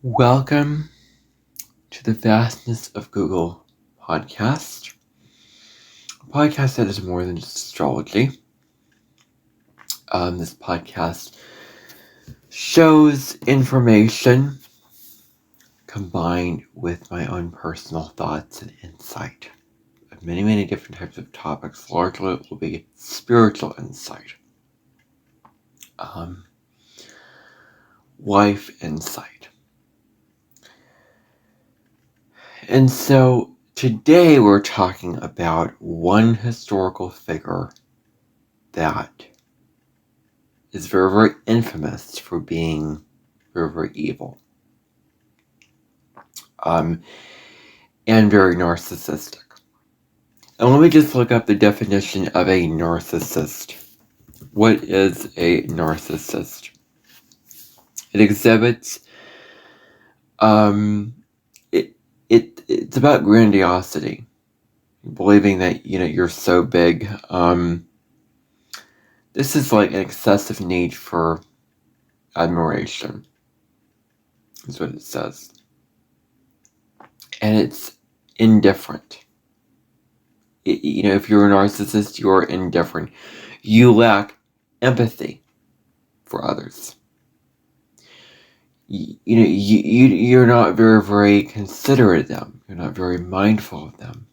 Welcome to the Vastness of Google podcast, a podcast that is more than just astrology. This podcast shows information combined with my own personal thoughts and insight of many different types of topics. Largely it will be spiritual insight, life insight. And so today we're talking about one historical figure that is very infamous for being very evil. And very narcissistic. And let me just look up the definition of a narcissist. What is a narcissist? It exhibits it's about grandiosity, believing that you're so big. This is like an excessive need for admiration, is what it says. And it's indifferent. If you're a narcissist, you're indifferent. You lack empathy for others. You're not very considerate of them. You're not very mindful of them.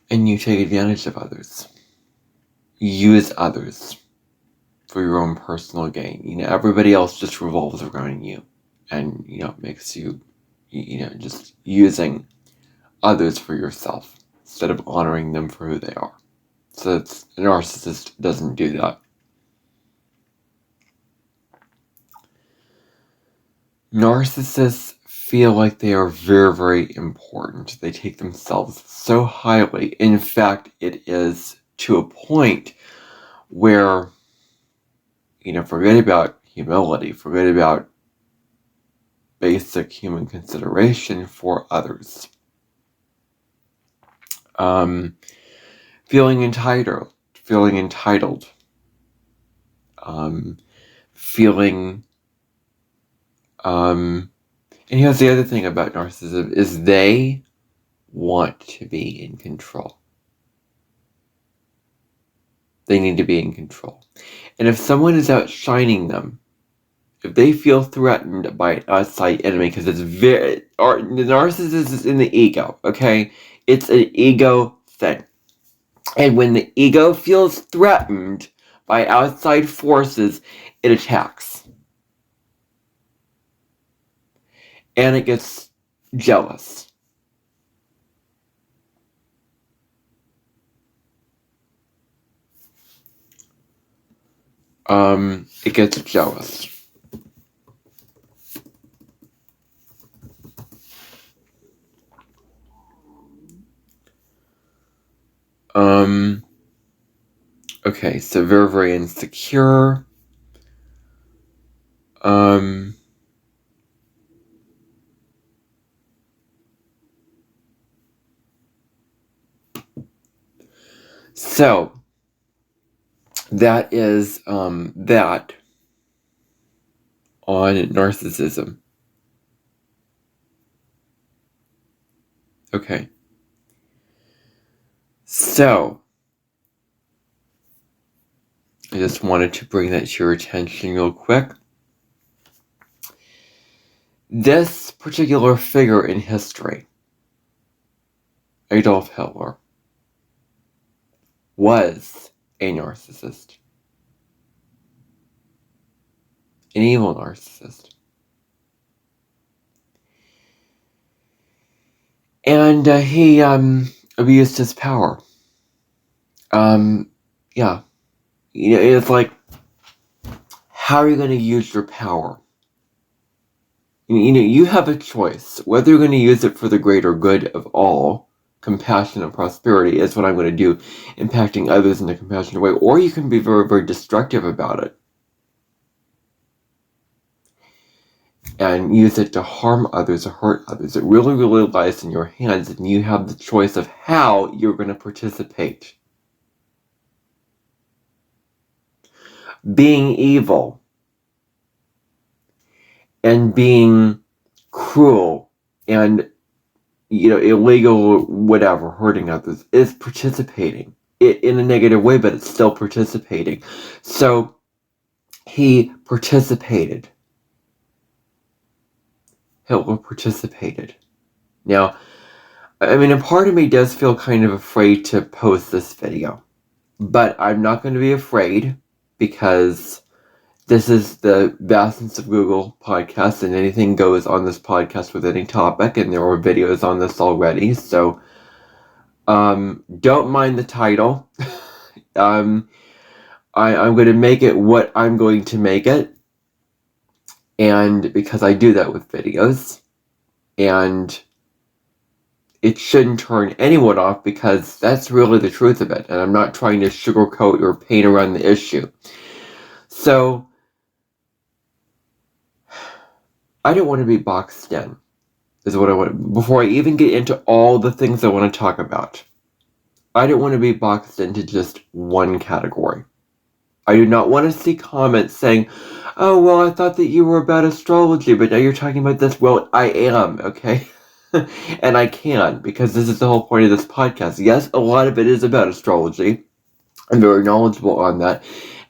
And you take advantage of others. You use others for your own personal gain. Everybody else just revolves around you. And, it makes you, just using others for yourself instead of honoring them for who they are. So a narcissist doesn't do that. Narcissists feel like they are very important. They take themselves so highly. In fact, it is to a point where, forget about humility, forget about basic human consideration for others. Feeling entitled, feeling and here's the other thing about narcissism is they want to be in control. They need to be in control. And if someone is outshining them, if they feel threatened by an outside enemy, because the narcissist is in the ego, okay? It's an ego thing. And when the ego feels threatened by outside forces, it attacks. And it gets jealous. It gets jealous. Okay, so very insecure. So that is that on narcissism. Okay. So I just wanted to bring that to your attention real quick. This particular figure in history, Adolf Hitler, was a narcissist. An evil narcissist. And he abused his power. Yeah. It's like, how are you going to use your power? You have a choice. Whether you're going to use it for the greater good of all, compassion and prosperity is what I'm going to do, impacting others in a compassionate way, or you can be very destructive about it and use it to harm others or hurt others. It really lies in your hands, and you have the choice of how you're going to participate. being evil and being cruel and, illegal, whatever, hurting others, is participating in a negative way, but it's still participating. So he participated. Hitler participated. Now, I mean, a part of me does feel kind of afraid to post this video, but I'm not going to be afraid because this is the vastness of Google Podcasts, and anything goes on this podcast with any topic, and there are videos on this already, so don't mind the title. I'm going to make it what I'm going to make it, and because I do that with videos, and it shouldn't turn anyone off because that's really the truth of it, and I'm not trying to sugarcoat or paint around the issue. So, I don't want to be boxed in, is what I want. Before I even get into all the things I want to talk about, I don't want to be boxed into just one category. I do not want to see comments saying, oh, well, I thought that you were about astrology, but now you're talking about this. Well, I am, okay? And I can, because this is the whole point of this podcast. Yes, a lot of it is about astrology. I'm very knowledgeable on that,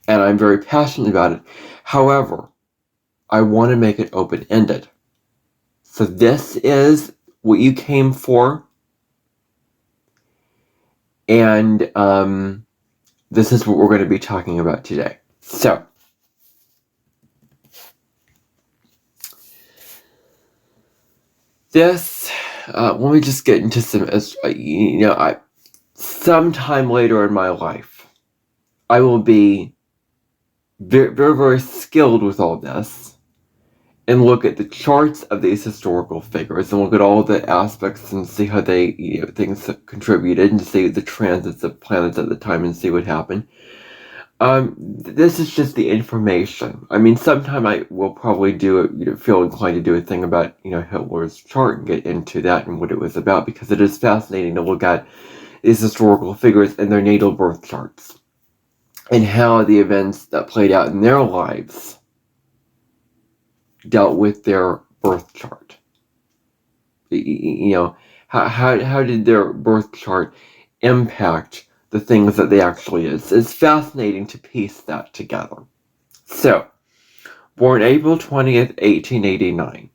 and I'm very passionate about it. However, I want to make it open-ended. So this is what you came for, and this is what we're going to be talking about today. So, let me just get into some, sometime later in my life, I will be very, very, very skilled with all this and look at the charts of these historical figures and look at all the aspects and see how they, things contributed and see the transits of planets at the time and see what happened. This is just the information. I mean, sometime I will probably feel inclined to do a thing about, Hitler's chart and get into that and what it was about, because it is fascinating to look at these historical figures and their natal birth charts and how the events that played out in their lives dealt with their birth chart. How did their birth chart impact the things that they actually is? It's fascinating to piece that together. So, born April 20th, 1889.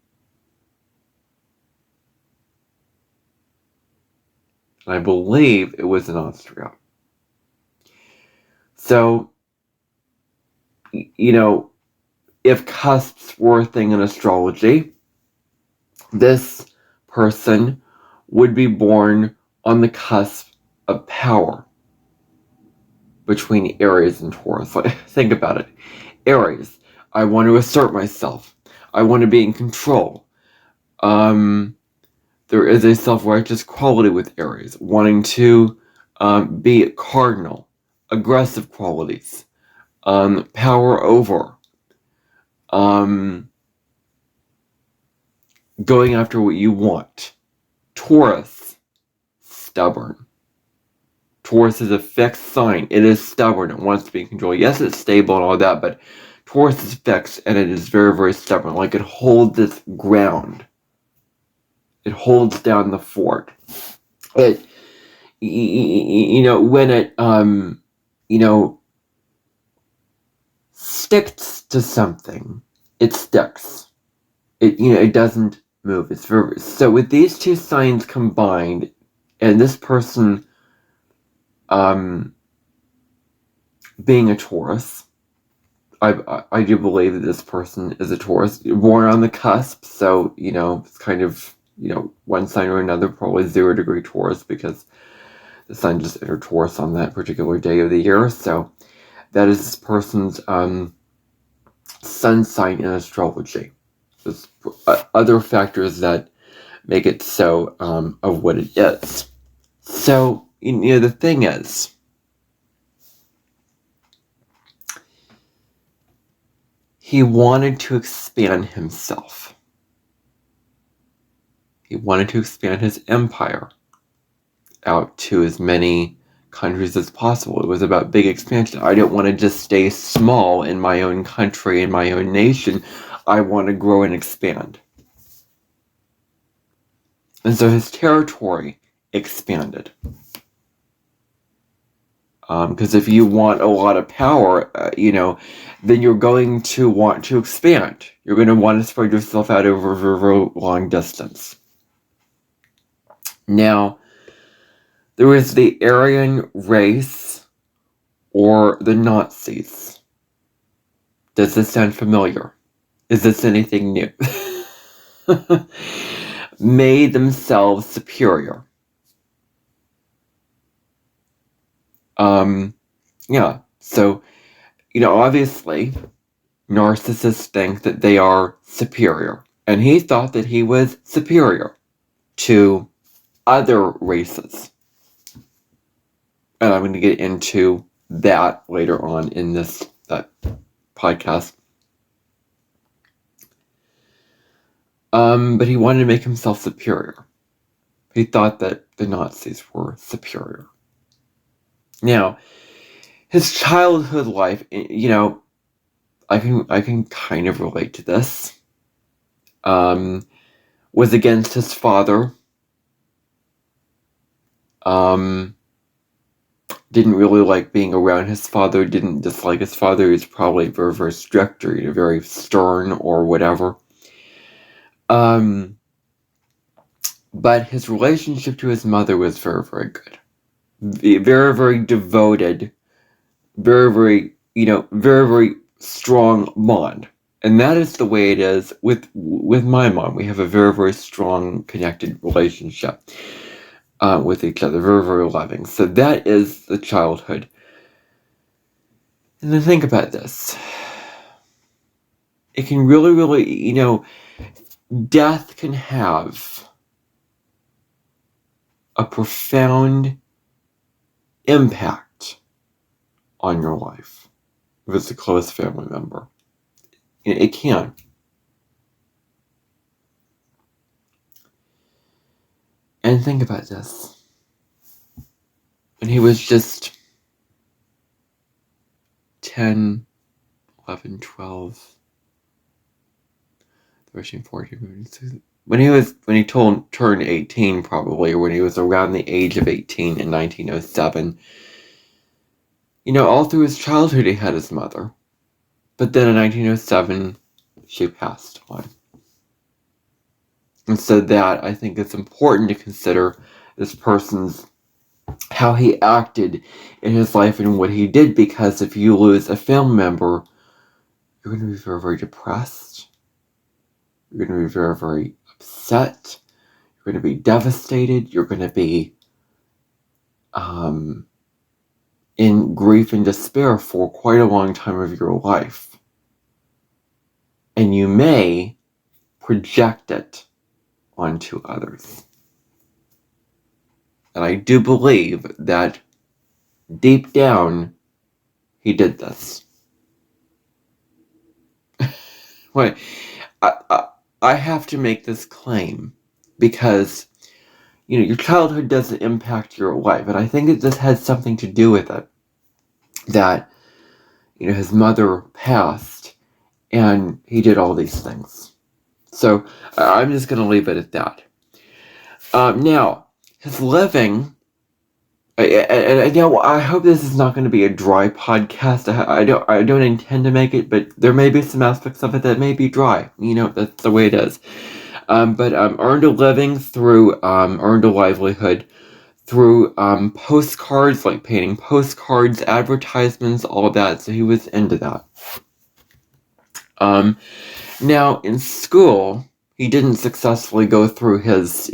I believe it was in Austria. So, if cusps were a thing in astrology, this person would be born on the cusp of power between Aries and Taurus. Think about it. Aries, I want to assert myself. I want to be in control. There is a self-righteous quality with Aries, wanting to be cardinal, aggressive qualities, power over, going after what you want. Taurus, stubborn. Taurus is a fixed sign. It is stubborn. It wants to be in control. Yes, it's stable and all that, but Taurus is fixed and it is very, very stubborn. Like it holds its ground. It holds down the fort. It, when it, sticks to something, it sticks. It doesn't move. It's very, so with these two signs combined, and this person, being a Taurus, I do believe that this person is a Taurus, born on the cusp, so, it's kind of, one sign or another, probably 0 degree Taurus, because the sun just entered Taurus on that particular day of the year, so that is this person's, sun sign in astrology. There's other factors that make it so, of what it is. So, the thing is, he wanted to expand himself. He wanted to expand his empire out to as many countries as possible. It was about big expansion. I don't want to just stay small in my own country, in my own nation. I want to grow and expand. And so his territory expanded. Because if you want a lot of power, then you're going to want to expand. You're going to want to spread yourself out over a very long distance. Now, there is the Aryan race or the Nazis. Does this sound familiar? Is this anything new? Made themselves superior. Yeah, so, obviously, narcissists think that they are superior. And he thought that he was superior to other races. And I'm going to get into that later on in this podcast. But he wanted to make himself superior. He thought that the Nazis were superior. Now, his childhood life, I can kind of relate to this. Was against his father. Didn't really like being around his father. Didn't dislike his father. He was probably very, very strict or very stern or whatever. But his relationship to his mother was very, very good. Very, very devoted. Very, very, very, very strong bond. And that is the way it is with my mom. We have a very, very strong, connected relationship with each other. Very, very loving. So that is the childhood. And then think about this. It can really, really, death can have a profound impact on your life if it's a close family member. It can. And think about this. When he was just 10, 11, 12, 13, 14, 15, when he turned 18 probably, or when he was around the age of 18 in 1907, all through his childhood he had his mother. But then in 1907, she passed on. And so that, I think it's important to consider this person's, how he acted in his life and what he did, because if you lose a family member, you're going to be very, very depressed. You're going to be very, very upset. You're going to be devastated. You're going to be in grief and despair for quite a long time of your life. And you may project it onto others. And I do believe that deep down, he did this. Wait, I have to make this claim because, your childhood doesn't impact your life. And I think this has something to do with it. That, his mother passed and he did all these things. So I'm just going to leave it at that. Now, his living, I hope this is not going to be a dry podcast. I don't intend to make it, but there may be some aspects of it that may be dry. That's the way it is. But earned a living through, earned a livelihood through postcards, like painting postcards, advertisements, all of that. So he was into that. Now, in school, he didn't successfully go through his,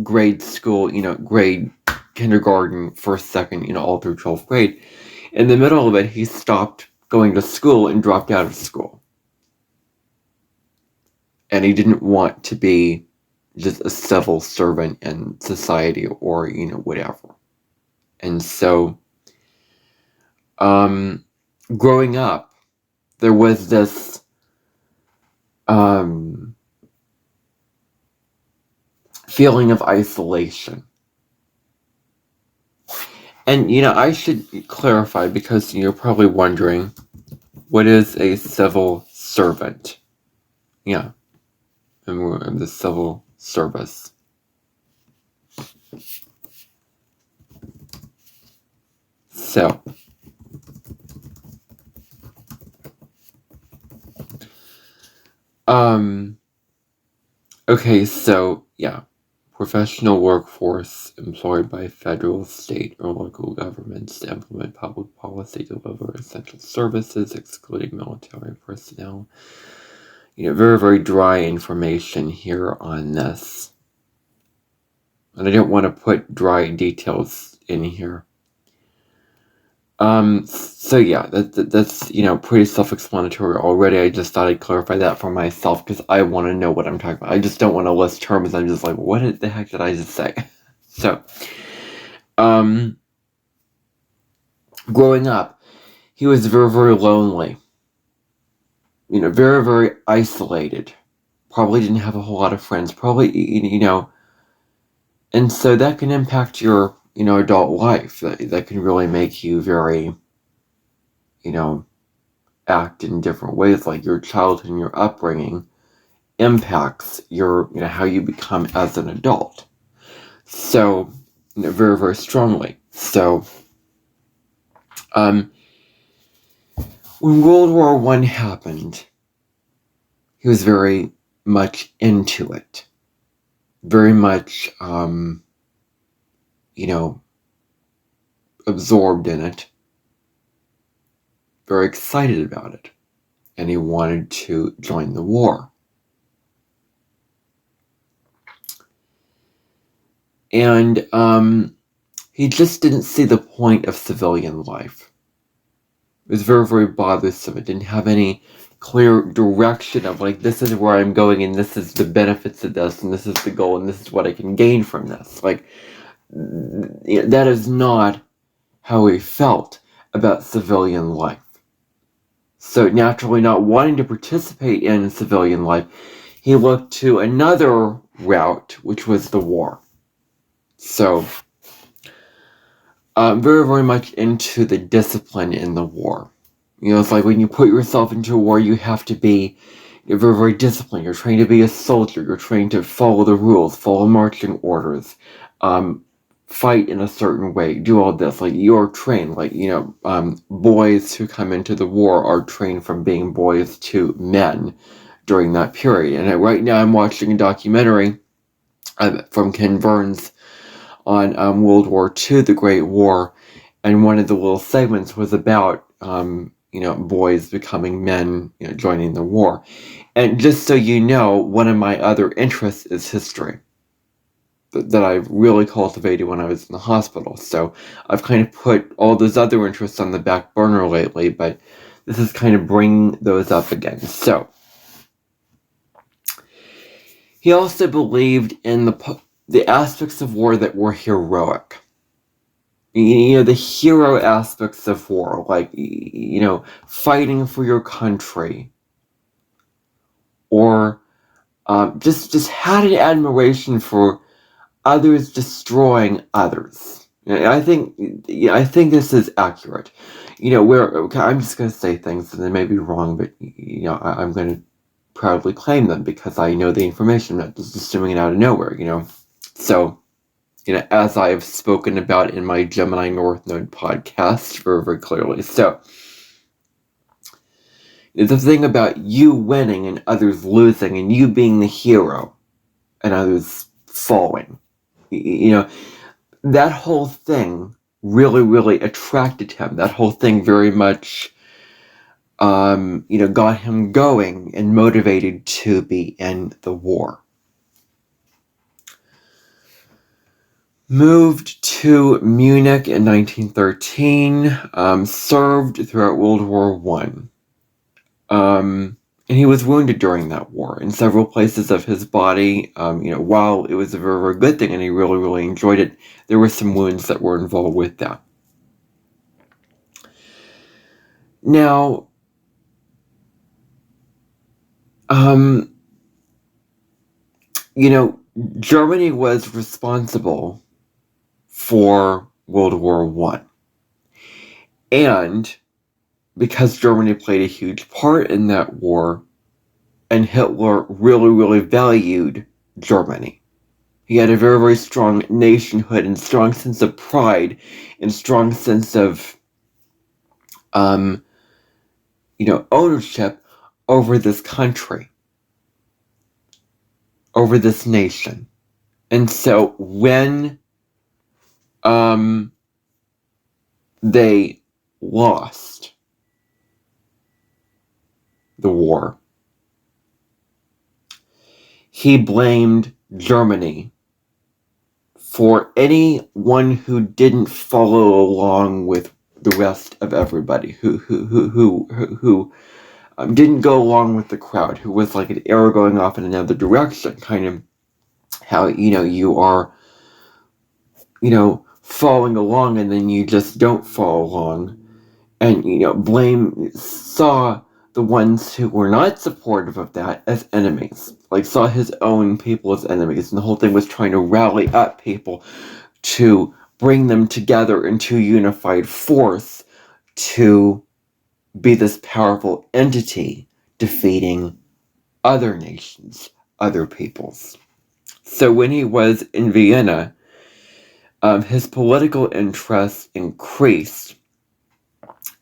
grade school, grade kindergarten, first, second, all through 12th grade. In the middle of it, he stopped going to school and dropped out of school. And he didn't want to be just a civil servant in society or, whatever. And so, growing up, there was this, feeling of isolation. And, I should clarify, because you're probably wondering, what is a civil servant? Yeah, and we're in the civil service. So, okay, so, yeah. Professional workforce employed by federal, state, or local governments to implement public policy, deliver essential services, excluding military personnel. Very, very dry information here on this. And I don't want to put dry details in here. So yeah, that's, pretty self-explanatory already. I just thought I'd clarify that for myself, because I want to know what I'm talking about. I just don't want to list terms. I'm just like, what the heck did I just say? So, growing up, he was very, very lonely. Very, very isolated. Probably didn't have a whole lot of friends. Probably, and so that can impact your, adult life. That can really make you very, act in different ways. Like your childhood and your upbringing impacts your, how you become as an adult. So, very, very strongly. So, when World War I happened, he was very much into it. Very much, absorbed in it. Very excited about it. And he wanted to join the war. And he just didn't see the point of civilian life. It was very, very bothersome. It didn't have any clear direction of, like, this is where I'm going, and this is the benefits of this, and this is the goal, and this is what I can gain from this. Like, that is not how he felt about civilian life. So naturally, not wanting to participate in civilian life, he looked to another route, which was the war. So, very, very much into the discipline in the war. It's like when you put yourself into a war, you have to be very, very disciplined. You're trained to be a soldier. You're trained to follow the rules, follow marching orders, fight in a certain way, do all this. Like, you're trained. Like, boys who come into the war are trained from being boys to men during that period. And right now I'm watching a documentary from Ken Burns on World War II, the Great War, and one of the little segments was about boys becoming men, joining the war. And just so you know, one of my other interests is history that I really cultivated when I was in the hospital. So I've kind of put all those other interests on the back burner lately, but this is kind of bringing those up again. So he also believed in the aspects of war that were heroic. The hero aspects of war, like, fighting for your country, or just had an admiration for others destroying others. I think this is accurate. I'm just going to say things and they may be wrong, but I'm going to proudly claim them because I know the information. I'm not just assuming it out of nowhere. So. As I have spoken about in my Gemini North Node podcast very, very clearly. So, the thing about you winning and others losing, and you being the hero and others falling, that whole thing really, really attracted him. That whole thing very much, got him going and motivated to be in the war. Moved to Munich in 1913, served throughout World War I. And he was wounded during that war in several places of his body. While it was a very, very good thing and he really, really enjoyed it, there were some wounds that were involved with that. Now, Germany was responsible for World War I. And because Germany played a huge part in that war, and Hitler really, really valued Germany. He had a very, very strong nationhood and strong sense of pride and strong sense of, ownership over this country, over this nation. And so when they lost the war, he blamed Germany for anyone who didn't follow along with the rest of everybody, who didn't go along with the crowd, who was like an arrow going off in another direction, kind of how, you are, following along and then you just don't follow along. And, saw the ones who were not supportive of that as enemies. Like, saw his own people as enemies. And the whole thing was trying to rally up people to bring them together into a unified force to be this powerful entity defeating other nations, other peoples. So when he was in Vienna, his political interests increased.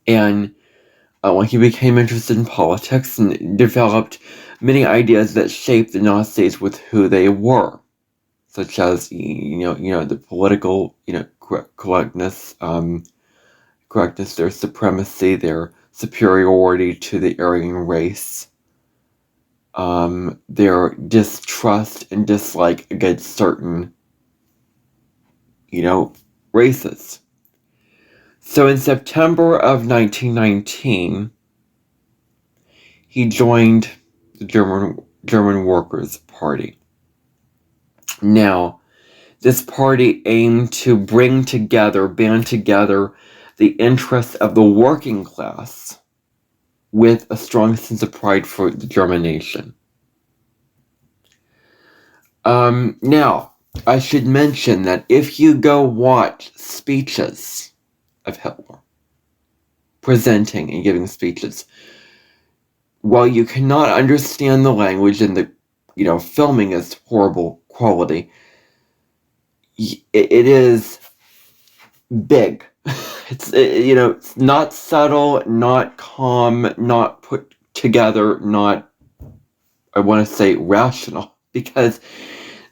And when he became interested in politics and developed many ideas that shaped the Nazis with who they were, such as the political correctness, their supremacy, their superiority to the Aryan race, their distrust and dislike against certain races. So in September of 1919, he joined the German Workers' Party. Now, this party aimed to band together the interests of the working class with a strong sense of pride for the German nation. Now, I should mention that if you go watch speeches of Hitler, presenting and giving speeches, while you cannot understand the language and the filming is horrible quality, it is big. It's not subtle, not calm, not put together, not, I want to say, rational, because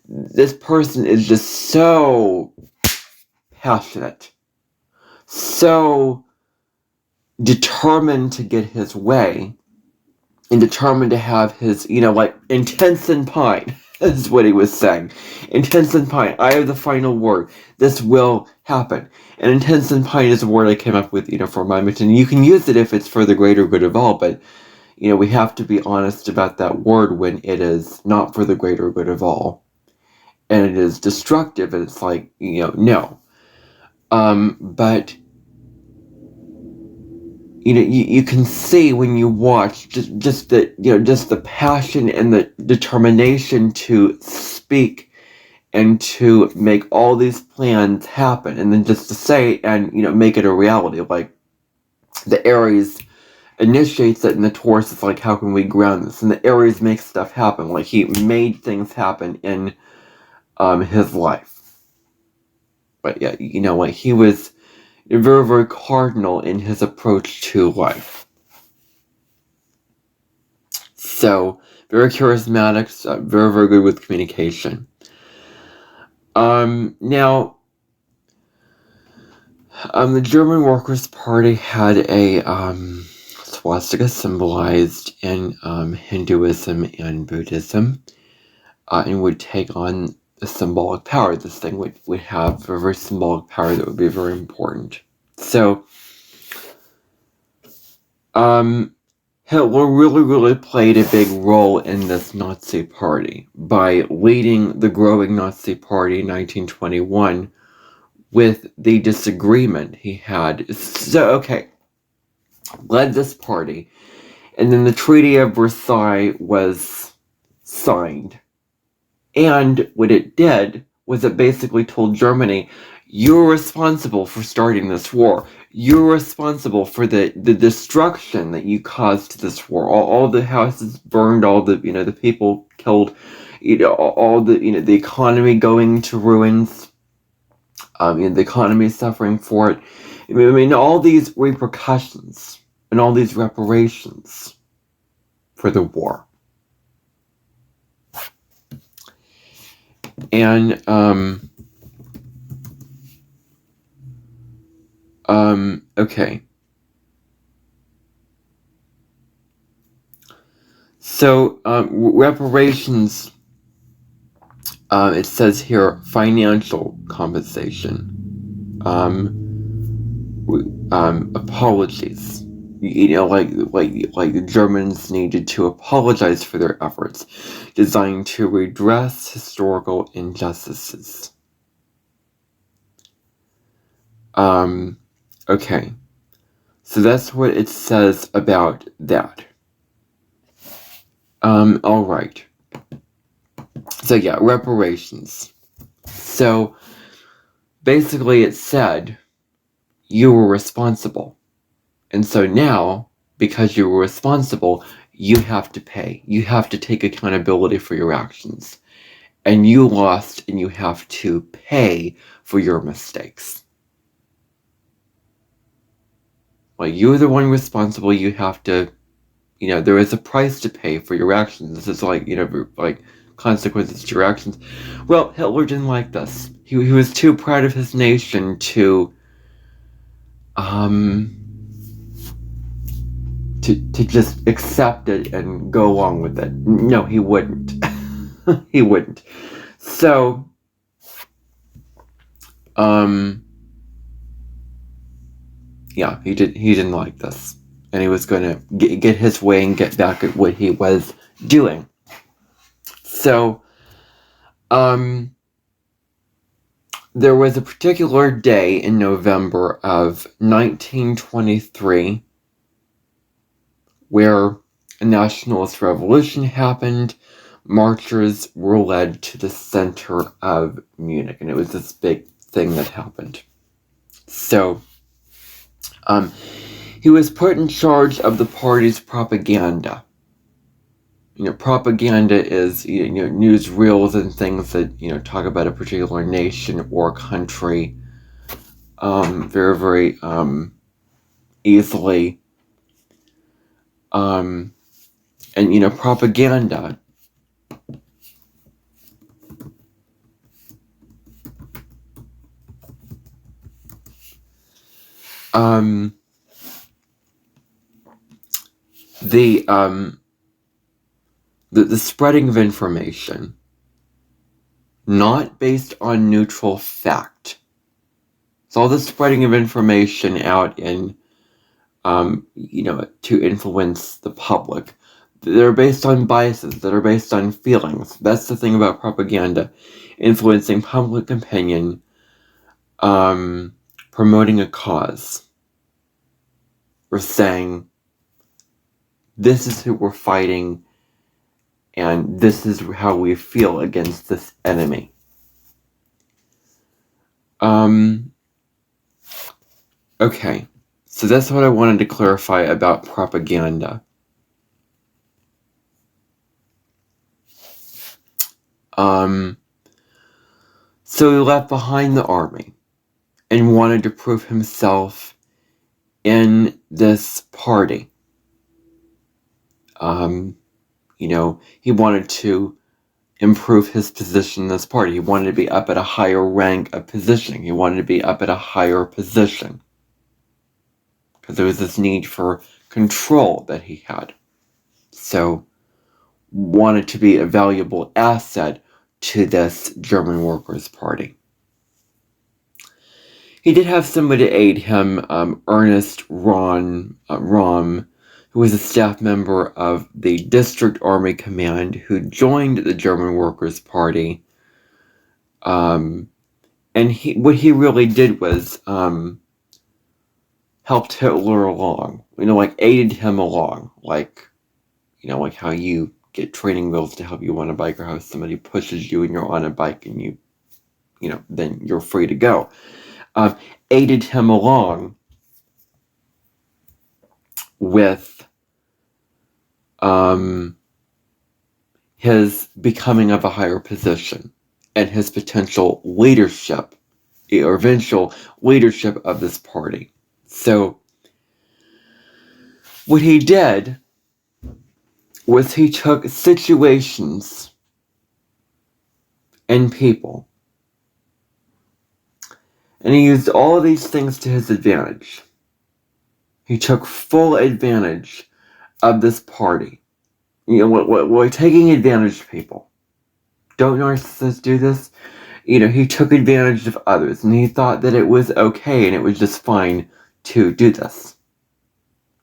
this person is just so passionate, so determined to get his way, and determined to have his, intense and pine, is what he was saying. Intense and pine, I have the final word. This will happen. And intense and pine is a word I came up with, for my mission. You can use it if it's for the greater good of all, but, we have to be honest about that word when it is not for the greater good of all. And it is destructive, and it's like, no. But you can see when you watch just the passion and the determination to speak and to make all these plans happen, and then just to say and make it a reality. Like, the Aries initiates it, and the Taurus is like, how can we ground this? And the Aries makes stuff happen. Like, he made things happen in his life. But yeah, he was very, very cardinal in his approach to life. So, very charismatic, very, very good with communication. Now, the German Workers' Party had a swastika symbolized in Hinduism and Buddhism, and would take on a symbolic power. This thing would have a very symbolic power that would be very important. So, Hitler really, really played a big role in this Nazi party by leading the growing Nazi party in 1921 with the disagreement he had. So, okay, led this party, and then the Treaty of Versailles was signed. And what it did was it basically told Germany, You're responsible for starting this war. You're responsible for the destruction that you caused to this war. All the houses burned, all the, the people killed, all the, the economy going to ruins, the economy is suffering for it. I mean, all these repercussions and all these reparations for the war. And, okay. So, reparations, it says here, financial compensation, apologies. Like the Germans needed to apologize for their efforts, designed to redress historical injustices. Okay. So that's what it says about that. Alright. So yeah, reparations. So, basically it said, you were responsible. And so now, because you were responsible, you have to pay. You have to take accountability for your actions. And you lost, and you have to pay for your mistakes. Like, you're the one responsible, you have to, there is a price to pay for your actions. This is like, like consequences to your actions. Well, Hitler didn't like this. He was too proud of his nation to just accept it and go along with it. No, he wouldn't. He wouldn't. So, yeah, he didn't like this. And he was going to get his way and get back at what he was doing. So, there was a particular day in November of 1923 where a nationalist revolution happened. Marchers were led to the center of Munich, and it was this big thing that happened. So, he was put in charge of the party's propaganda. Propaganda is, newsreels and things that, talk about a particular nation or country, very, very, easily. And, propaganda the spreading of information, not based on neutral fact. So all the spreading of information out in, to influence the public, that are based on biases, that are based on feelings. That's the thing about propaganda. Influencing public opinion, promoting a cause. We're saying, this is who we're fighting, and this is how we feel against this enemy. Okay, so that's what I wanted to clarify about propaganda. So he left behind the army and wanted to prove himself in this party. He wanted to improve his position in this party. He wanted to be up at a higher rank of positioning. He wanted to be up at a higher position. Because there was this need for control that he had. So, wanted to be a valuable asset to this German Workers' Party. He did have somebody to aid him, Ernest Röhm, who was a staff member of the District Army Command, who joined the German Workers' Party. And what he really did was helped Hitler along, aided him along, like how you get training wheels to help you on a bike, or how somebody pushes you and you're on a bike and you then you're free to go. Aided him along with his becoming of a higher position and his potential leadership or eventual leadership of this party. So what he did was he took situations and people, and he used all of these things to his advantage. He took full advantage of this party. We're taking advantage of people. Don't narcissists do this? He took advantage of others, and he thought that it was okay and it was just fine to do this.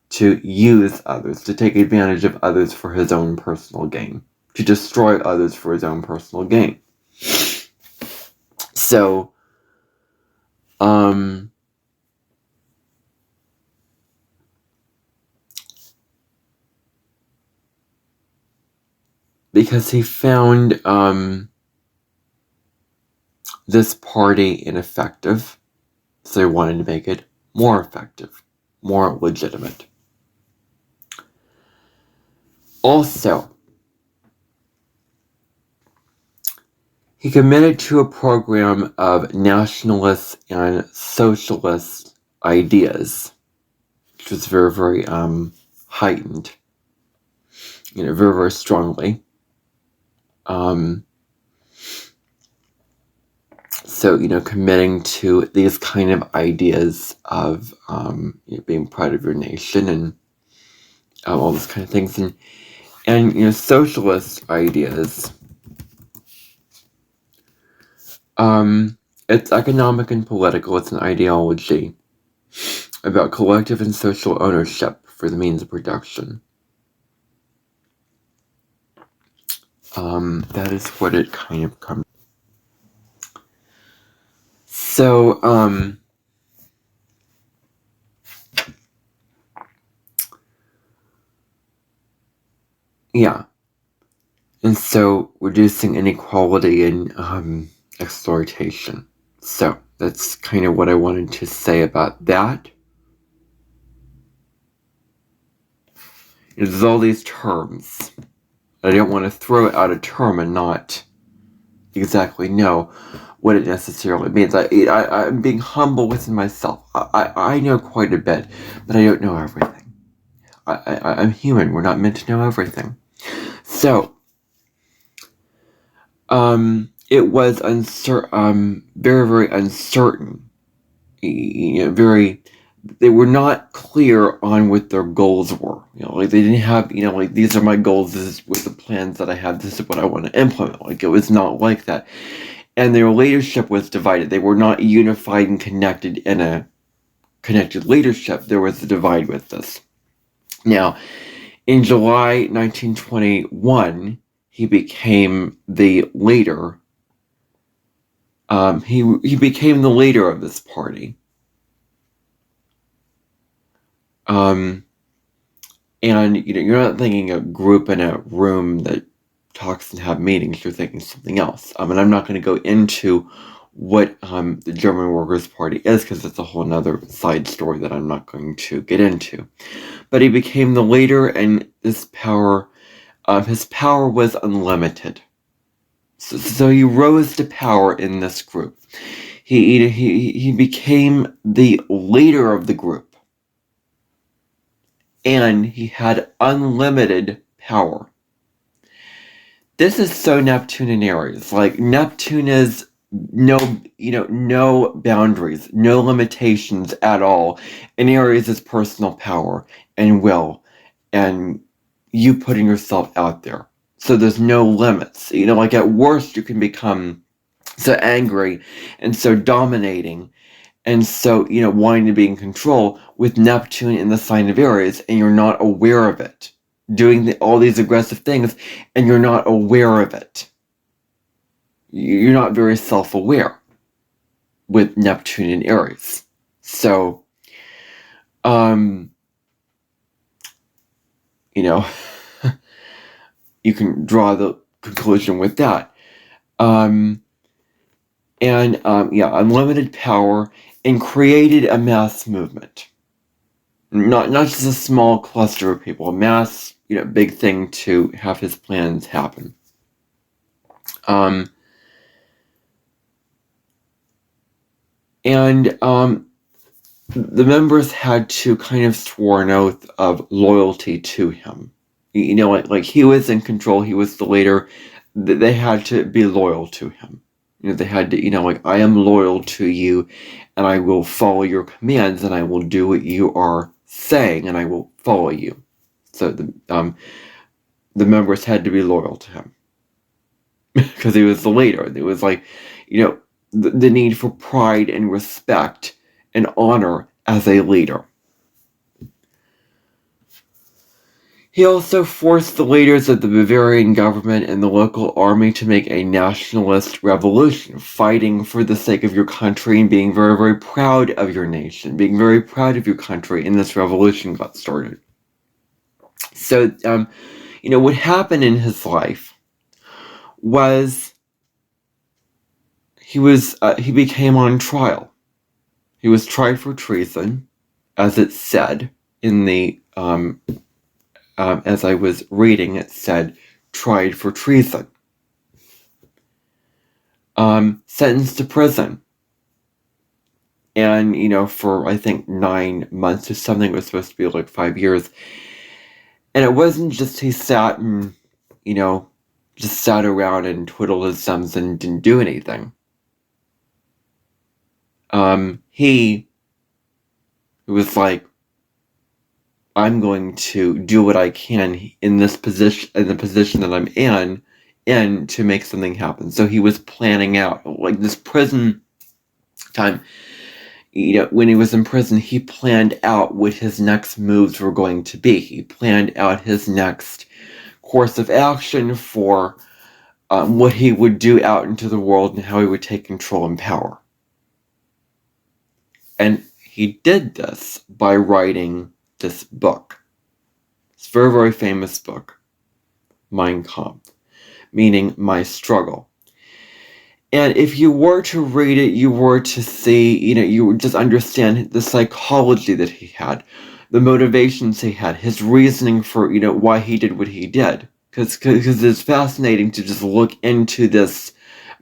To use others, to take advantage of others for his own personal gain. To destroy others for his own personal gain. So, because he found this party ineffective, so he wanted to make it more effective, more legitimate. Also, he committed to a program of nationalist and socialist ideas, which was very, very heightened, very, very strongly. So, committing to these kind of ideas of being proud of your nation and all those kind of things, and socialist ideas. It's economic and political. It's an ideology about collective and social ownership for the means of production. That is what it kind of comes. So, yeah. And so, reducing inequality and exploitation. So, that's kind of what I wanted to say about that. There's all these terms. I don't want to throw out a term and not exactly know what it necessarily means. I'm being humble within myself. I know quite a bit, but I don't know everything. I'm human. We're not meant to know everything. So, it was very, very uncertain. They were not clear on what their goals were. They didn't have, these are my goals, this is what the plans that I have, this is what I want to implement. It was not like that. And their leadership was divided. They were not unified and connected in a connected leadership. There was a divide with this. Now, in July 1921, he became the leader. He became the leader of this party. And you're not thinking a group in a room that talks and have meetings. You're thinking something else. And I'm not going to go into what the German Workers' Party is, because it's a whole nother side story that I'm not going to get into. But he became the leader, and his power was unlimited. So he rose to power in this group. He became the leader of the group, and he had unlimited power. This is so Neptune in Aries. Neptune is no boundaries, no limitations at all. And Aries is personal power and will, and you putting yourself out there. So there's no limits. At worst, you can become so angry and so dominating and so, wanting to be in control with Neptune in the sign of Aries, and you're not aware of it. Doing all these aggressive things, and you're not aware of it. You're not very self-aware with Neptune in Aries. So, you can draw the conclusion with that. and unlimited power, and created a mass movement. Not just a small cluster of people, a mass, big thing to have his plans happen. The members had to kind of swear an oath of loyalty to him. Like he was in control, he was the leader. They had to be loyal to him. They had to, I am loyal to you, and I will follow your commands, and I will do what you are saying, and I will follow you. So the members had to be loyal to him because he was the leader. It was like, the need for pride and respect and honor as a leader. He also forced the leaders of the Bavarian government and the local army to make a nationalist revolution, fighting for the sake of your country and being very, very proud of your nation, being very proud of your country, and this revolution got started. So, what happened in his life was he became on trial. He was tried for treason, as it said in the as I was reading, it said, tried for treason. Sentenced to prison. And, for, I think, 9 months or something. It was supposed to be like 5 years. And it wasn't just he sat and, just sat around and twiddled his thumbs and didn't do anything. He was like, I'm going to do what I can in the position that I'm in to make something happen. So he was planning out, like, this prison time. When he was in prison, he planned out what his next moves were going to be. He planned out his next course of action for what he would do out into the world and how he would take control and power. And he did this by writing this book. It's a very, very famous book, Mein Kampf, meaning my struggle. And if you were to read it, you were to see, you would just understand the psychology that he had, the motivations he had, his reasoning for, why he did what he did. Because it's fascinating to just look into this.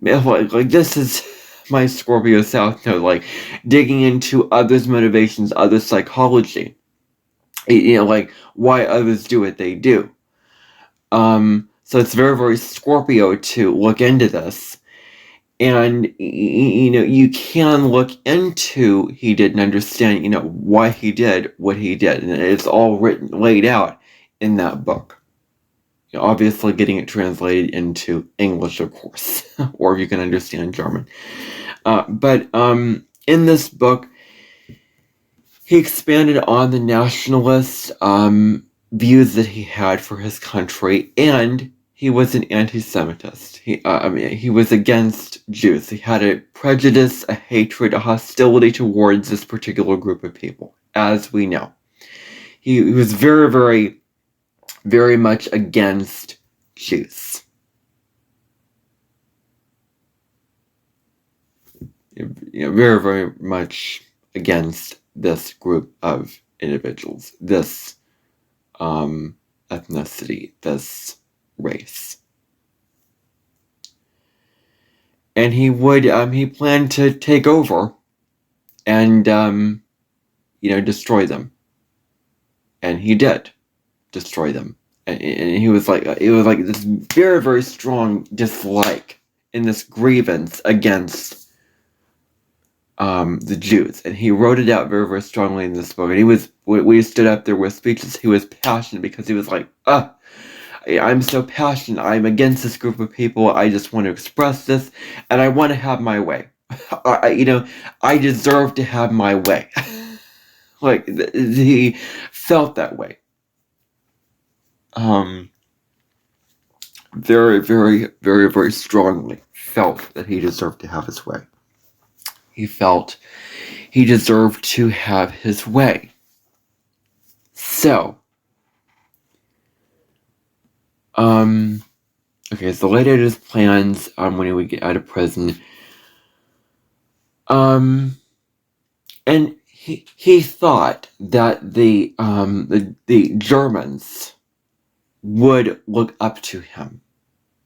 Like this is my Scorpio South Node, like digging into others' motivations, others' psychology. Like why others do what they do. So it's very, very Scorpio to look into this. And, you can look into he didn't understand, why he did what he did. And it's all laid out in that book. Obviously getting it translated into English, of course, or if you can understand German. But in this book, he expanded on the nationalist views that he had for his country, and he was an anti-Semitist. He was against Jews. He had a prejudice, a hatred, a hostility towards this particular group of people, as we know. He was very, very, very much against Jews. Very, very much against this group of individuals, this ethnicity, this race. And he planned to take over and, destroy them. And he did destroy them. And he was like, it was like this very, very strong dislike and this grievance against the Jews. And he wrote it out very, very strongly in this book. And when he stood up there with speeches, he was passionate because he was like, I'm so passionate. I'm against this group of people. I just want to express this, and I want to have my way. I deserve to have my way. Like, he felt that way. Very, very, very, very strongly felt that he deserved to have his way. He felt he deserved to have his way. So, okay, so laid out his plans when he would get out of prison. And he thought that the Germans would look up to him.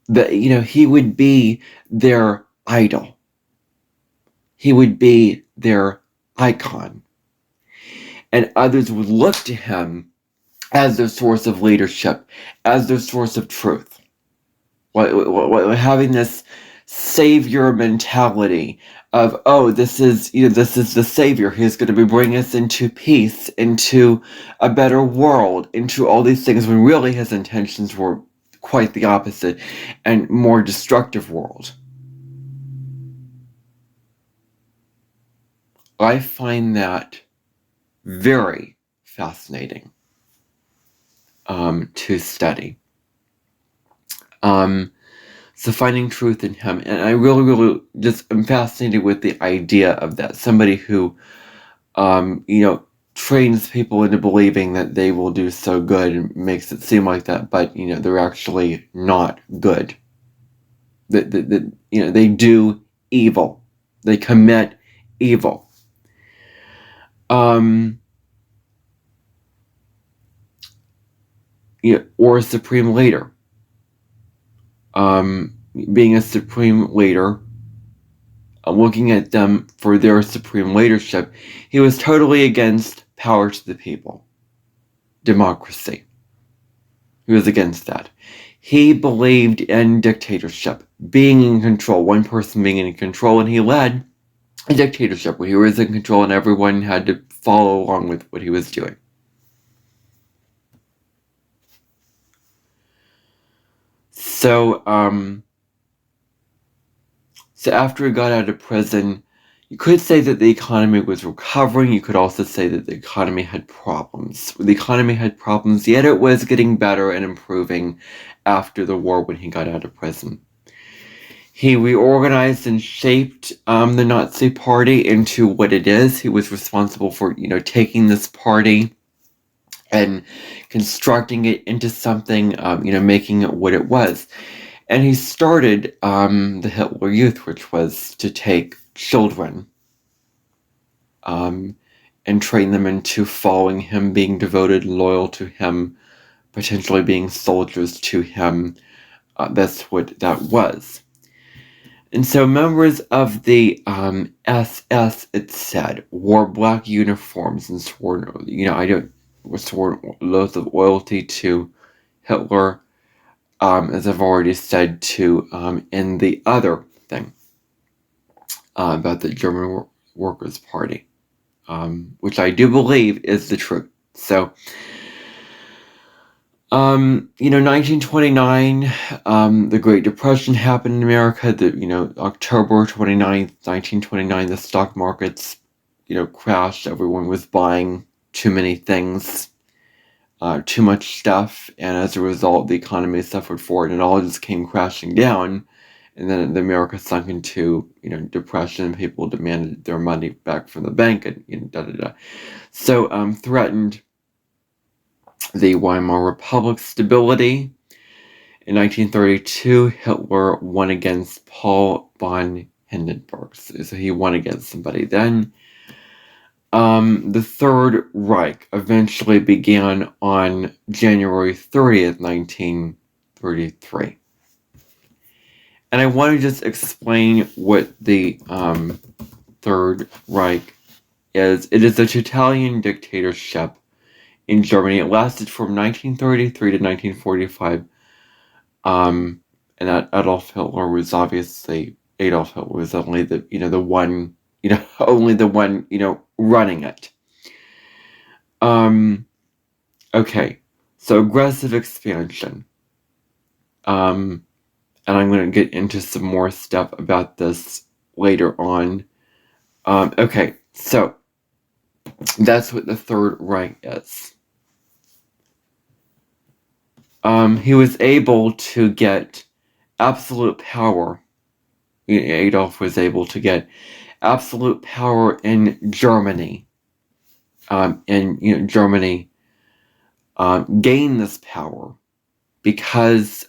That, he would be their idol. He would be their icon. And others would look to him as their source of leadership, as their source of truth. Having this savior mentality of, oh, this is the savior who's going to be bringing us into peace, into a better world, into all these things, when really his intentions were quite the opposite and more destructive world. I find that very fascinating to study. So finding truth in him, and I really, really just am fascinated with the idea of that. Somebody who, trains people into believing that they will do so good and makes it seem like that, but, they're actually not good. That they do evil. They commit evil. Or a supreme leader. Being a supreme leader, looking at them for their supreme leadership, he was totally against power to the people, democracy. He was against that. He believed in dictatorship, being in control, one person being in control, and he led a dictatorship where he was in control and everyone had to follow along with what he was doing. So after he got out of prison, you could say that the economy was recovering. You could also say that the economy had problems. The economy had problems, yet it was getting better and improving after the war when he got out of prison. He reorganized and shaped the Nazi Party into what it is. He was responsible for, taking this party and constructing it into something, making it what it was. And he started the Hitler Youth, which was to take children and train them into following him, being devoted and loyal to him, potentially being soldiers to him. That's what that was. And so members of the SS, it said, wore black uniforms and swore oaths of loyalty to Hitler, as I've already said, to in the other thing about the German Workers' Party, which I do believe is the truth. So, 1929, the Great Depression happened in America. October 29th, 1929, the stock markets, crashed. Everyone was buying too many things, too much stuff, and as a result, the economy suffered for it, and it all just came crashing down. And then America sunk into, depression, and people demanded their money back from the bank, and So, threatened the Weimar Republic's stability. In 1932, Hitler won against Paul von Hindenburg. So he won against somebody then. The Third Reich eventually began on January 30th, 1933. And I want to just explain what the Third Reich is. It is a totalitarian dictatorship in Germany. It lasted from 1933 to 1945. And that Adolf Hitler was only the one, only the one, running it. Okay, so aggressive expansion. And I'm going to get into some more stuff about this later on. Okay, so that's what the Third Reich is. He was able to get absolute power. Adolf was able to get absolute power in Germany. Germany gained this power because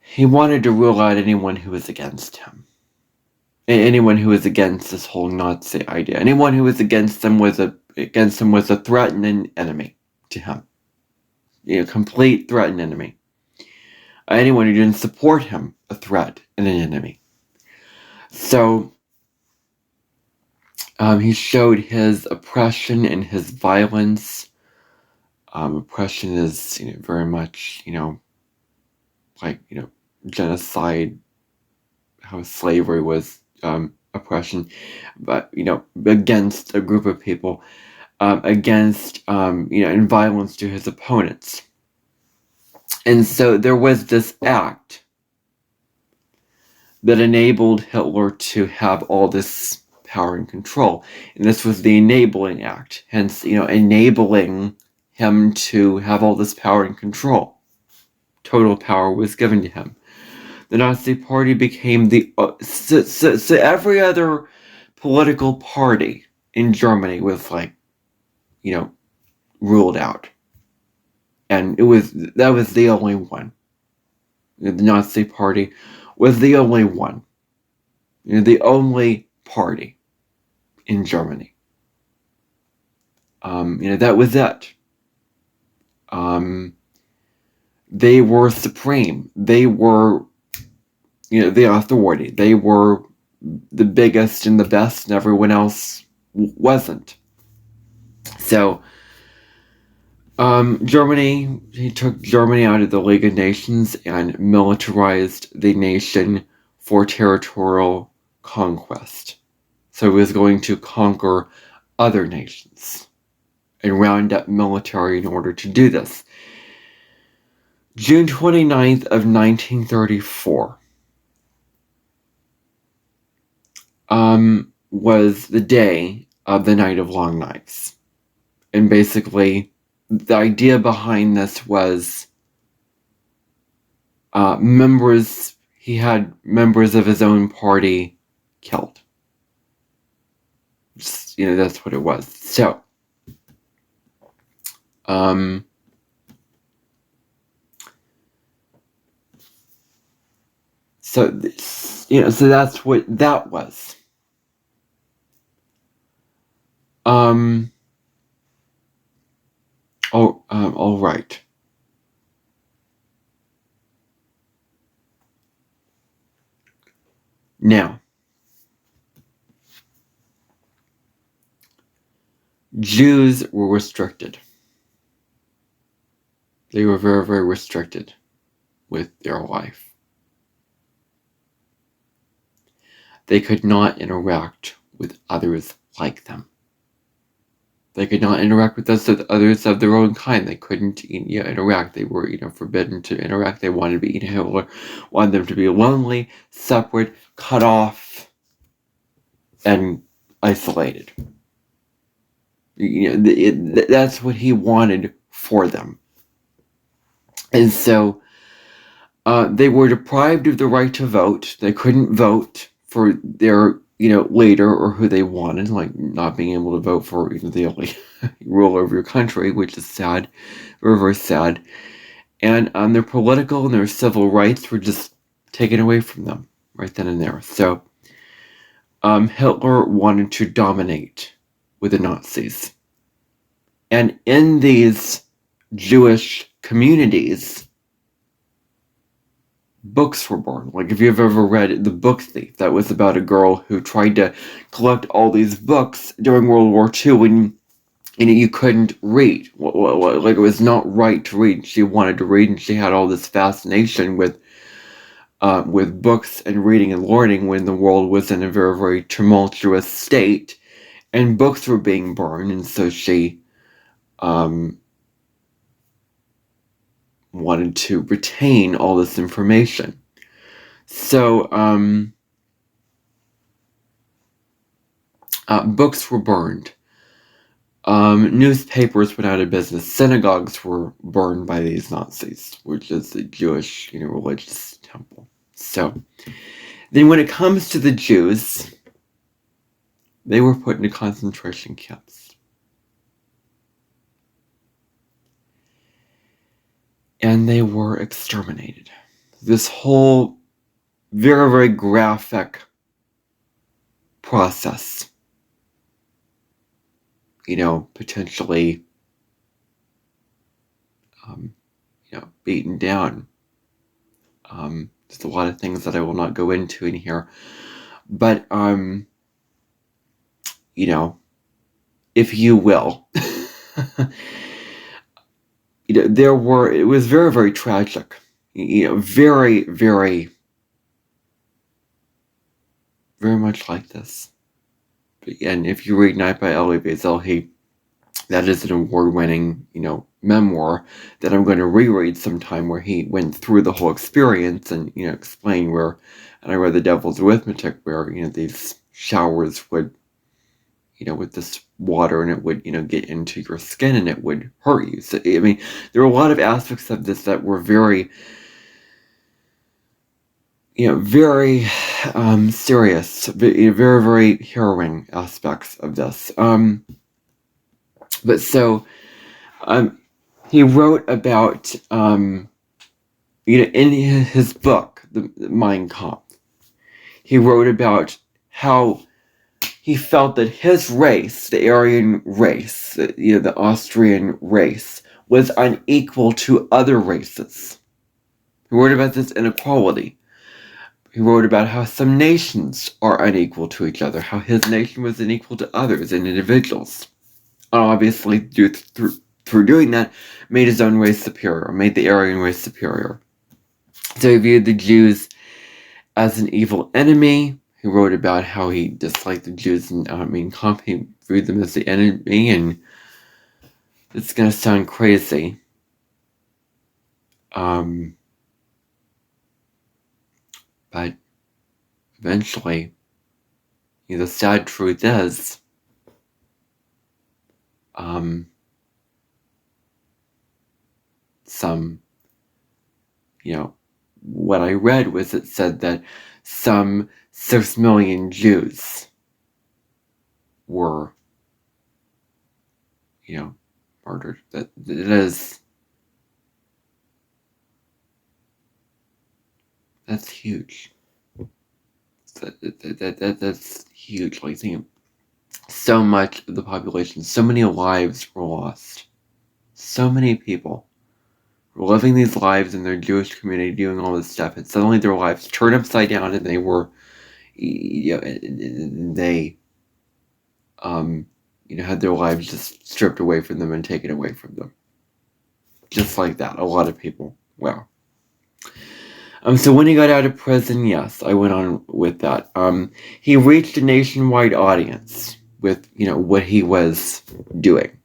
he wanted to rule out anyone who was against him. Anyone who was against this whole Nazi idea. Anyone who was against him was a threat and an enemy to him. Complete threat and enemy. Anyone who didn't support him, a threat and an enemy. So he showed his oppression and his violence. Oppression is very much like genocide, how slavery was oppression, but against a group of people, against and violence to his opponents. And so there was this act that enabled Hitler to have all this power and control, and this was the enabling act, hence enabling him to have all this power and control. Total power was given to him. The Nazi Party became so every other political party in Germany was ruled out, and that was the only one. The Nazi Party was the only one, the only party in Germany. That was it. They were supreme. They were the authority. They were the biggest and the best, and everyone else wasn't. So, he took Germany out of the League of Nations and militarized the nation for territorial conquest. So he was going to conquer other nations and round up military in order to do this. June 29th of 1934 was the day of the Night of Long Knives. And basically, the idea behind this was he had members of his own party killed. Just, that's what it was. So, so that's what that was. All right. Now, Jews were restricted. They were very, very restricted with their life. They could not interact with others like them. They could not interact with others of their own kind. They couldn't interact. They were forbidden to interact. They wanted to be Hitler wanted them to be lonely, separate, cut off, and isolated. That's what he wanted for them. And so they were deprived of the right to vote. They couldn't vote for their leader or who they wanted, like not being able to vote for the only ruler of your country, which is sad, very, very sad. And their political and their civil rights were just taken away from them right then and there. So Hitler wanted to dominate with the Nazis. And in these Jewish communities, books were born. Like if you've ever read The Book Thief, that was about a girl who tried to collect all these books during World War II and you couldn't read. Like it was not right to read. She wanted to read, and she had all this fascination with books and reading and learning when the world was in a very, very tumultuous state and books were being burned, and so she wanted to retain all this information. So books were burned. Newspapers went out of business. Synagogues were burned by these Nazis, which is the Jewish religious temple. So then when it comes to the Jews, they were put into concentration camps. and they were exterminated. This whole very, very graphic process, potentially, beaten down. There's a lot of things that I will not go into in here, but, if you will, it was very, very tragic, very, very, very much like this. And if you read Night by Elie Wiesel, that is an award-winning, memoir that I'm going to reread sometime, where he went through the whole experience and, explained and I read The Devil's Arithmetic, where, these showers would, with this water, and it would, get into your skin and it would hurt you. So, I mean, there were a lot of aspects of this that were very, very serious, very, very harrowing aspects of this. But so, he wrote about, in his book, the Mein Kampf, he wrote about how he felt that his race, the Aryan race, the Austrian race, was unequal to other races. He wrote about this inequality. He wrote about how some nations are unequal to each other, how his nation was unequal to others and individuals. And obviously, through doing that, made his own race superior, made the Aryan race superior. So he viewed the Jews as an evil enemy. He wrote about how he disliked the Jews in Mein Kampf. He viewed them as the enemy, and it's going to sound crazy. But eventually, the sad truth is, what I read was, it said that some 6 million Jews were, murdered. That's huge. That's huge. Like, think, so much of the population, so many lives were lost. So many people were living these lives in their Jewish community, doing all this stuff, and suddenly their lives turned upside down, and they were, had their lives just stripped away from them and taken away from them. Just like that. A lot of people. Wow. So when he got out of prison, yes, I went on with that. He reached a nationwide audience with, what he was doing.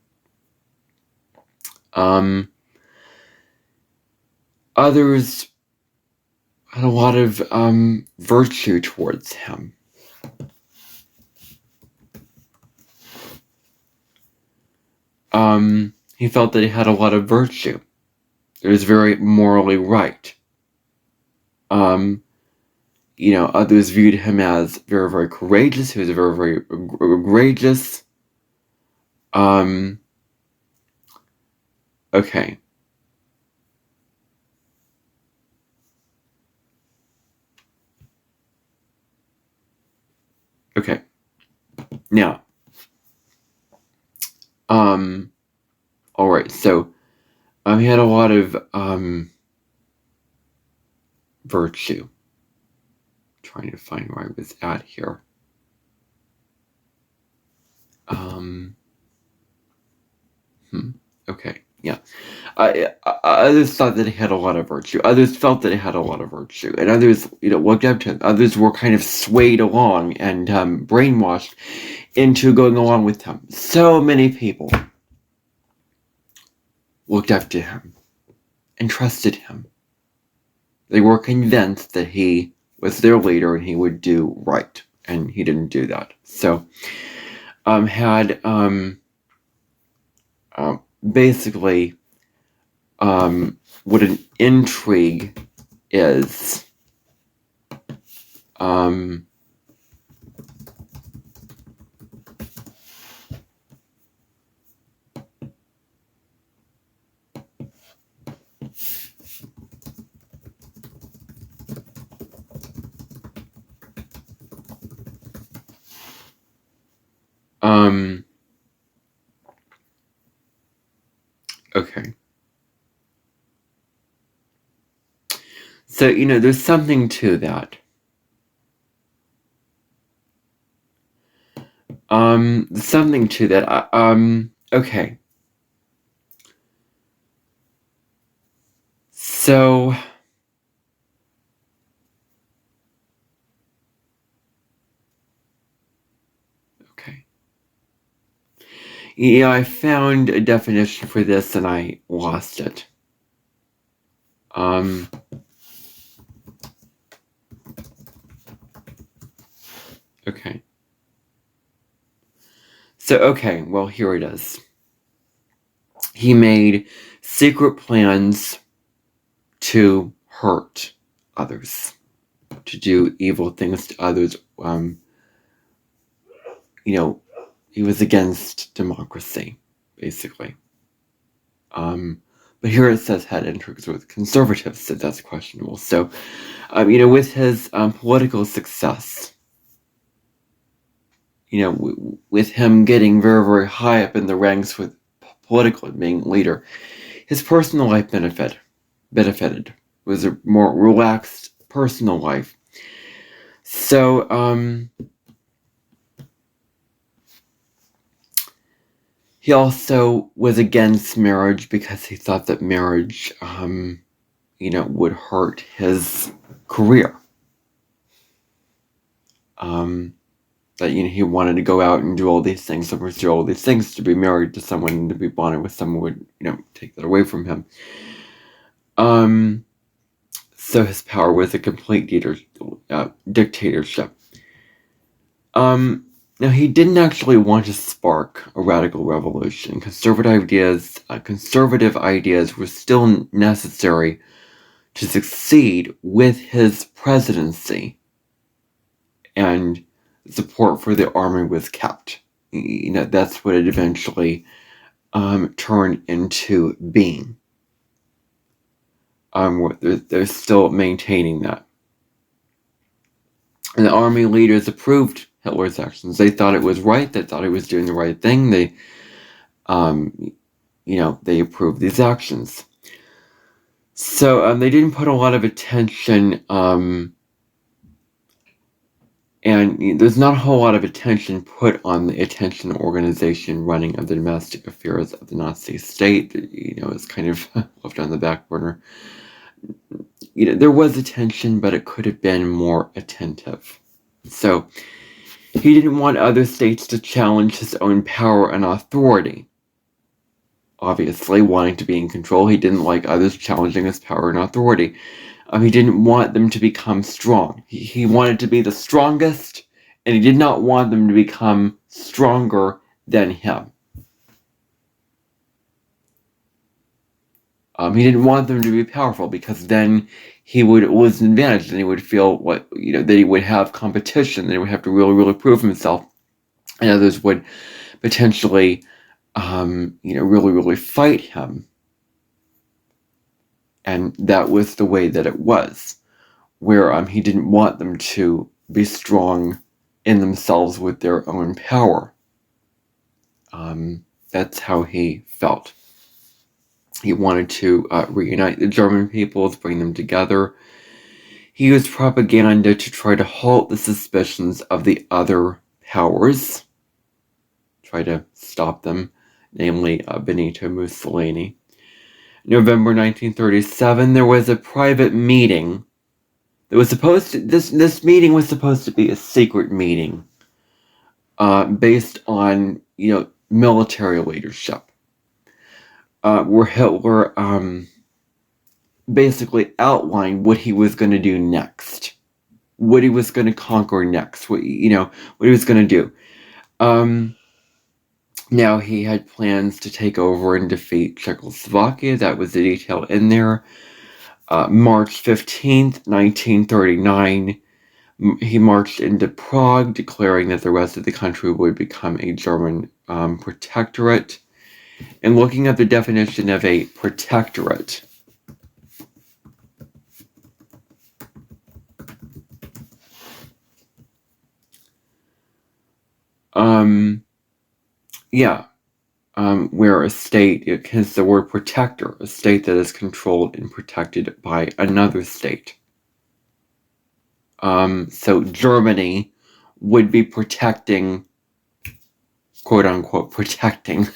Others had a lot of virtue towards him. He felt that he had a lot of virtue. It was very morally right. Others viewed him as very, very courageous. He was very, very courageous. Okay. Okay. Now, all right. So, he had a lot of virtue. Trying to find where I was at here. Okay, yeah. Others thought that he had a lot of virtue. Others felt that he had a lot of virtue. And others, looked up to him. Others were kind of swayed along and brainwashed into going along with him. So many people looked up to him and trusted him. They were convinced that he was their leader and he would do right. And he didn't do that. So, basically, what an intrigue is, Okay. So, there's something to that. Something to that. Okay. So, okay. Yeah, I found a definition for this and I lost it. Okay. So, okay, well, here it is. He made secret plans to hurt others, to do evil things to others. He was against democracy, basically. But here it says had interests with conservatives, so that's questionable. So, with his political success, with him getting very, very high up in the ranks with political being leader, his personal life benefited. It was a more relaxed personal life. So, he also was against marriage because he thought that marriage, would hurt his career. That, he wanted to go out and do all these things, to pursue all these things, to be married to someone, and to be bonded with someone would, take that away from him. So his power was a complete dictatorship. Now, he didn't actually want to spark a radical revolution. Conservative ideas were still necessary to succeed with his presidency, and support for the army was kept. That's what it eventually turned into being. They're still maintaining that. And the army leaders approved Hitler's actions. They thought it was right. They thought he was doing the right thing. They approved these actions. So they didn't put a lot of attention, and there's not a whole lot of attention put on the attention organization running of the domestic affairs of the Nazi state. It's kind of left on the back burner. There was attention, but it could have been more attentive. So he didn't want other states to challenge his own power and authority. Obviously, wanting to be in control, he didn't like others challenging his power and authority. He didn't want them to become strong. He wanted to be the strongest, and he did not want them to become stronger than him. He didn't want them to be powerful, because then he would lose an advantage, and he would feel that he would have competition, that he would have to really, really prove himself, and others would potentially, really, really fight him. And that was the way that it was, where he didn't want them to be strong in themselves with their own power. That's how he felt. He wanted to reunite the German peoples, bring them together. He used propaganda to try to halt the suspicions of the other powers, try to stop them, namely Benito Mussolini. November 1937, there was a private meeting. It was this meeting was supposed to be a secret meeting, based on military leadership, where Hitler basically outlined what he was going to do next, what he was going to conquer next, what he was going to do. Now, he had plans to take over and defeat Czechoslovakia. That was the detail in there. March 15th, 1939, he marched into Prague, declaring that the rest of the country would become a German protectorate. And looking at the definition of a protectorate, Yeah. Where a state, it has the word protector, a state that is controlled and protected by another state. So Germany would be protecting, quote unquote, protecting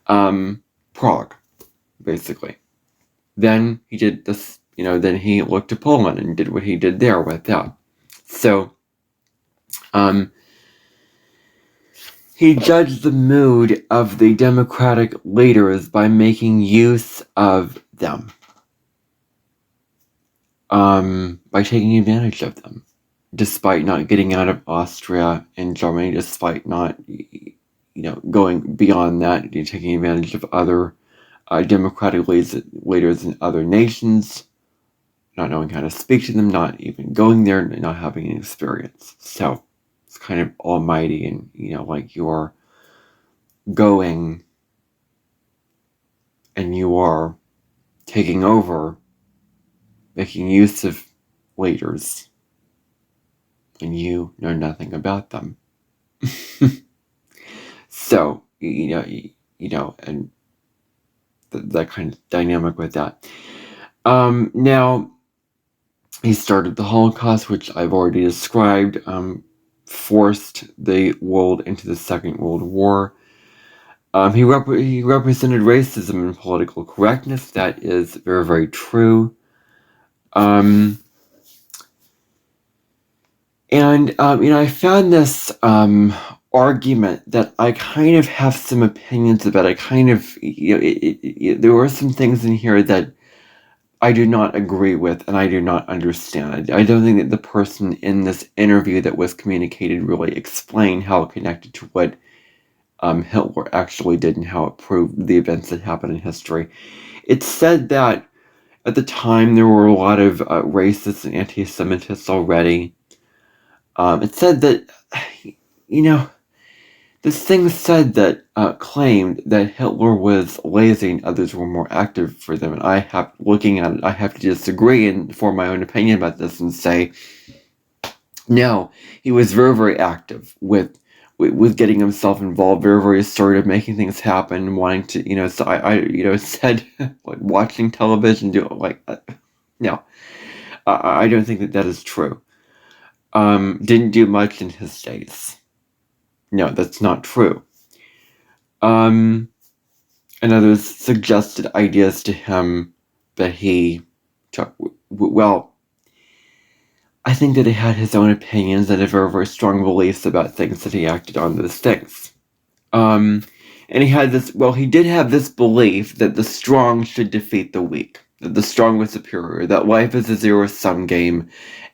Prague, basically. Then he did this, then he looked to Poland and did what he did there with that. So, he judged the mood of the democratic leaders by making use of them, by taking advantage of them, despite not getting out of Austria and Germany, despite not, going beyond that, taking advantage of other democratic leaders in other nations, not knowing how to speak to them, not even going there, not having any experience. So it's kind of almighty, and like you're going and you are taking over, making use of leaders, and you know nothing about them. So, and that kind of dynamic with that. Now, he started the Holocaust, which I've already described, forced the world into the Second World War. He represented racism and political correctness. That is very, very true. And I found this argument that I kind of have some opinions about. I kind of, there were some things in here that I do not agree with and I do not understand. I don't think that the person in this interview that was communicated really explained how it connected to what Hitler actually did and how it proved the events that happened in history. It said that at the time there were a lot of racists and anti-Semitists already. It said that, this thing said that, claimed that Hitler was lazy and others were more active for them. And looking at it, I have to disagree and form my own opinion about this and say, no, he was very, very active with getting himself involved, very, very assertive, making things happen, wanting to, so I said, like, watching television, no, I don't think that is true. Didn't do much in his days. No, that's not true. And others suggested ideas to him that he took. Well, I think that he had his own opinions and very, very strong beliefs about things that he acted on those things. And he did have this belief that the strong should defeat the weak, that the strong was superior, that life is a zero-sum game,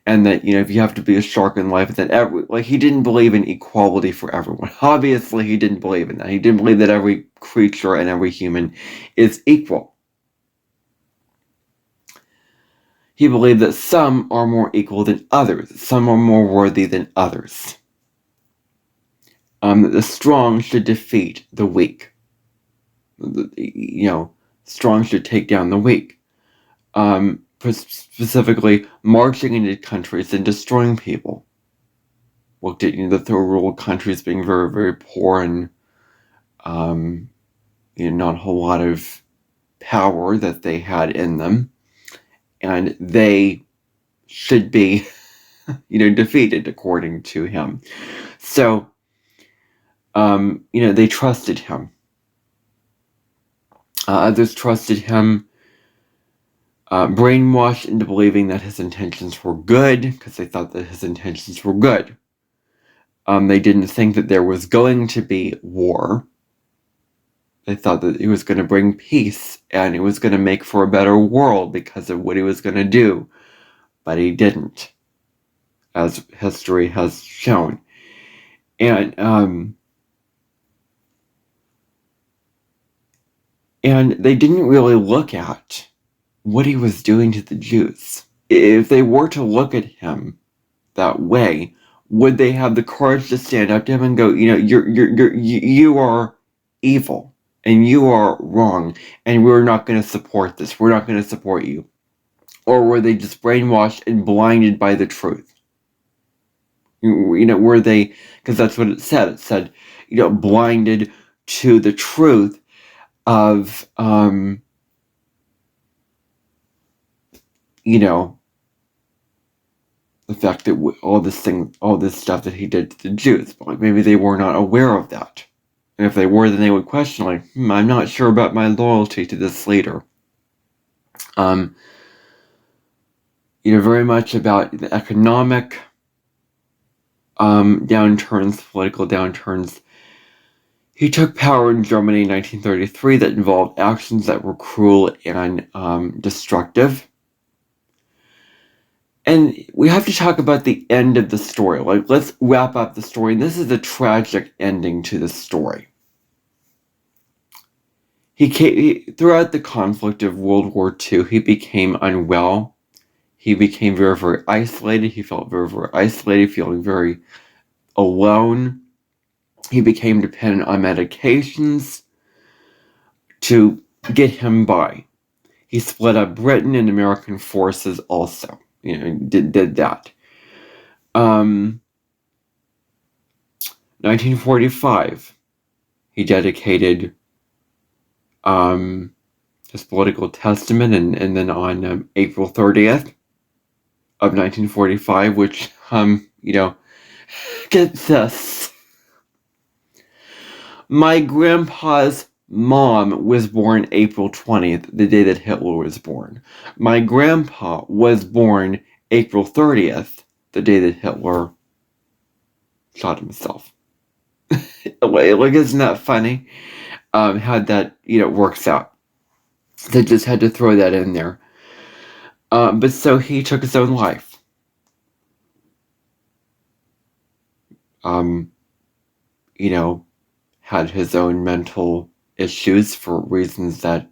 and that, if you have to be a shark in life, that he didn't believe in equality for everyone. Obviously, he didn't believe in that. He didn't believe that every creature and every human is equal. He believed that some are more equal than others, some are more worthy than others. That the strong should defeat the weak. Strong should take down the weak. Specifically, marching into countries and destroying people. Looked at the third world countries being very, very poor and not a whole lot of power that they had in them, and they should be defeated according to him. So they trusted him. Others trusted him, brainwashed into believing that his intentions were good because they thought that his intentions were good. They didn't think that there was going to be war. They thought that he was going to bring peace and it was going to make for a better world because of what he was going to do. But he didn't, as history has shown. And they didn't really look at what he was doing to the Jews. If they were to look at him that way, would they have the courage to stand up to him and go, you are evil and you are wrong and we're not going to support this. We're not going to support you. Or were they just brainwashed and blinded by the truth? Were they, because that's what it said. It said, blinded to the truth of, the fact that all this stuff that he did to the Jews. But maybe they were not aware of that. And if they were, then they would question, I'm not sure about my loyalty to this leader. Very much about the economic downturns, political downturns. He took power in Germany in 1933 that involved actions that were cruel and destructive. And we have to talk about the end of the story. Let's wrap up the story. And this is a tragic ending to the story. Throughout the conflict of World War II, he became unwell. He became very, very isolated. He felt very, very isolated, feeling very alone. He became dependent on medications to get him by. He split up Britain and American forces also. Did that. 1945, he dedicated his political testament, and then on April 30th of 1945, which, get this. My grandpa's mom was born April 20th, the day that Hitler was born. My grandpa was born April 30th, the day that Hitler shot himself. Isn't that funny? How that, works out. They just had to throw that in there. But so he took his own life. Had his own mental issues for reasons that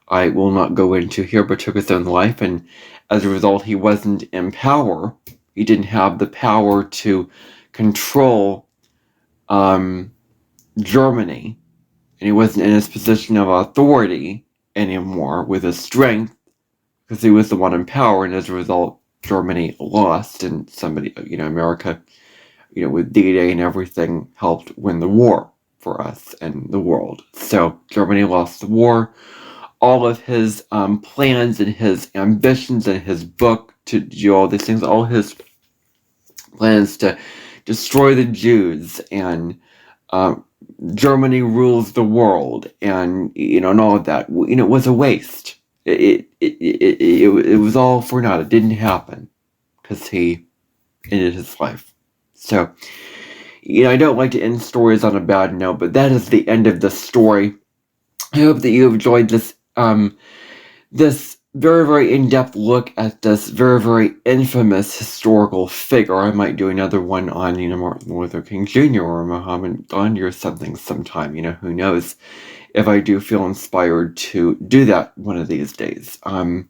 I will not go into here, but took his own life, and as a result, he wasn't in power. He didn't have the power to control Germany, and he wasn't in his position of authority anymore with his strength, because he was the one in power, and as a result, Germany lost, and America, with D-Day and everything, helped win the war for us and the world. So Germany lost the war. All of his plans and his ambitions and his book to do all these things, all his plans to destroy the Jews and Germany rules the world and and all of that, was a waste. It was all for naught. It didn't happen because he ended his life. So, I don't like to end stories on a bad note, but that is the end of the story. I hope that you enjoyed this this very, very in-depth look at this very, very infamous historical figure. I might do another one on, Martin Luther King Jr. or Muhammad Gandhi or something sometime. Who knows, if I do feel inspired to do that one of these days. And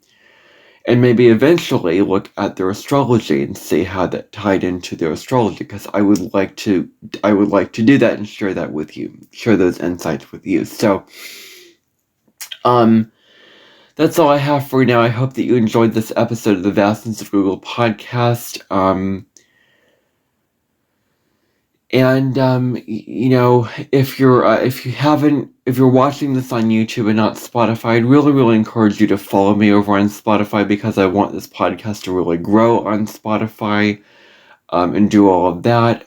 maybe eventually look at their astrology and see how that tied into their astrology, because I would like to do that and share that with you, share those insights with you. So, that's all I have for you now. I hope that you enjoyed this episode of the Vastness of Google podcast. If you're watching this on YouTube and not Spotify, I'd really, really encourage you to follow me over on Spotify, because I want this podcast to really grow on Spotify, and do all of that.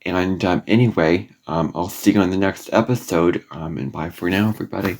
Anyway, I'll see you on the next episode, and bye for now, everybody.